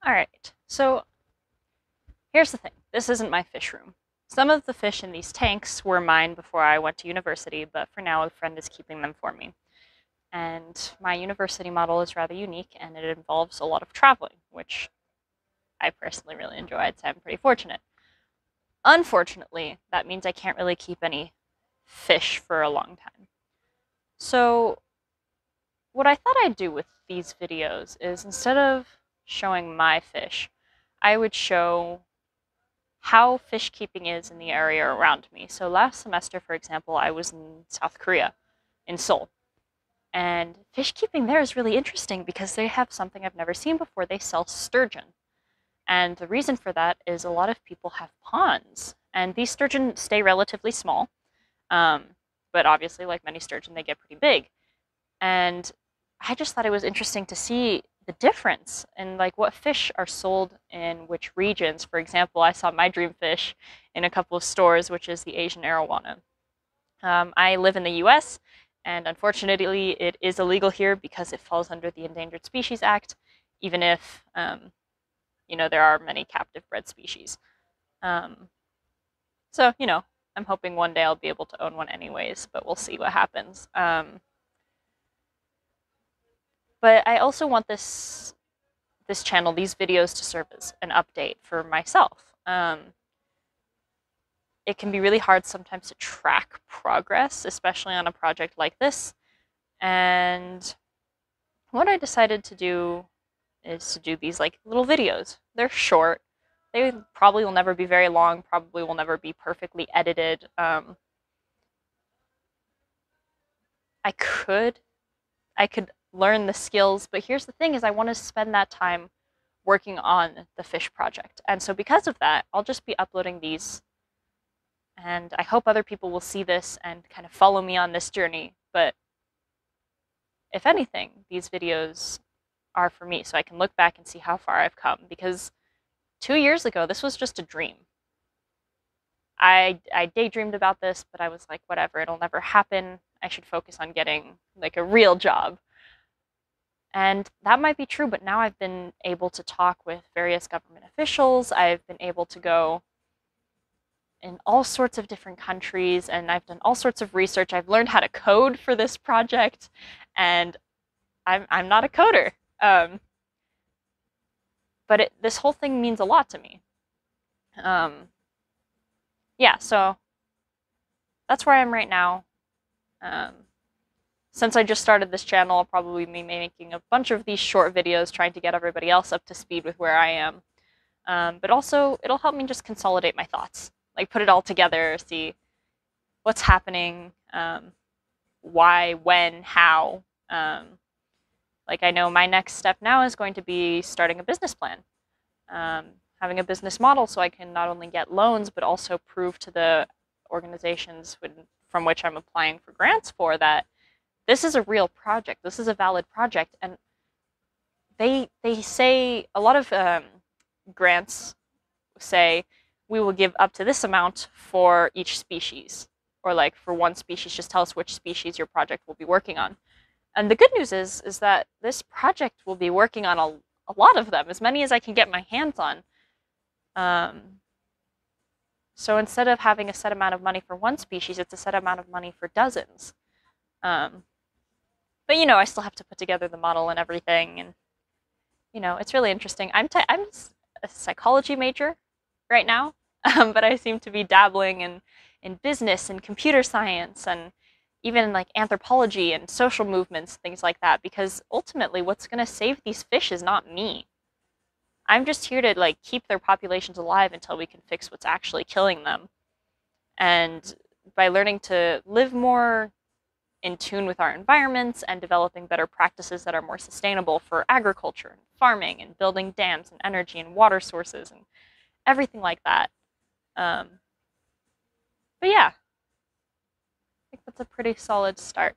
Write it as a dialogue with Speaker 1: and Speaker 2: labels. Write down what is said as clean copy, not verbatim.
Speaker 1: All right, so here's the thing. This isn't my fish room. Some of the fish in these tanks were mine before I went to university, but for now a friend is keeping them for me. And my university model is rather unique and it involves a lot of traveling, which I personally really enjoy. I'd say I'm pretty fortunate. Unfortunately, that means I can't really keep any fish for a long time. So, what I thought I'd do with these videos is instead of showing my fish, I would show how fish keeping is in the area around me. So last semester, for example, I was in South Korea, in Seoul. And fish keeping there is really interesting because they have something I've never seen before. They sell sturgeon. And the reason for that is a lot of people have ponds. And these sturgeon stay relatively small. Um, but obviously, like many sturgeon, they get pretty big. And I just thought it was interesting to see the difference in like what fish are sold in which regions. For example, I saw my dream fish in a couple of stores, which is the Asian arowana. I live in the US, and unfortunately, it is illegal here because it falls under the Endangered Species Act, even if, there are many captive bred species. Um, so, I'm hoping one day I'll be able to own one anyways, but we'll see what happens. But I also want this channel, these videos, to serve as an update for myself. It can be really hard sometimes to track progress, especially on a project like this. And what I decided to do is to do these like little videos. They're short. They probably will never be very long, probably will never be perfectly edited. I could I could learn the skills, but here's the thing is I want to spend that time working on the fish project. And so because of that, I'll just be uploading these and I hope other people will see this and kind of follow me on this journey. But if anything, these videos are for me so I can look back and see how far I've come because 2 years ago, this was just a dream. I daydreamed about this, but I was like, whatever, it'll never happen. I should focus on getting like a real job. And that might be true, but now I've been able to talk with various government officials. I've been able to go in all sorts of different countries, and I've done all sorts of research. I've learned how to code for this project, and I'm not a coder. But this whole thing means a lot to me. Yeah, so that's where I am right now. Um, since I just started this channel, I'll probably be making a bunch of these short videos trying to get everybody else up to speed with where I am. But also, it'll help me just consolidate my thoughts, like put it all together, see what's happening, why, when, how. Like I know my next step now is going to be starting a business plan, having a business model so I can not only get loans, but also prove to the organizations from which I'm applying for grants for that this is a real project, this is a valid project. And they say a lot of grants say we will give up to this amount for each species, or like for one species, just tell us which species your project will be working on. And the good news is that this project will be working on a lot of them, as many as I can get my hands on. So instead of having a set amount of money for one species, it's a set amount of money for dozens. But I still have to put together the model and everything, and it's really interesting. I'm a psychology major right now, but I seem to be dabbling in business and computer science and even like anthropology and social movements, things like that, because ultimately what's going to save these fish is not me. I'm just here to like keep their populations alive until we can fix what's actually killing them. And by learning to live more in tune with our environments and developing better practices that are more sustainable for agriculture and farming and building dams and energy and water sources and everything like that. But yeah, I think that's a pretty solid start.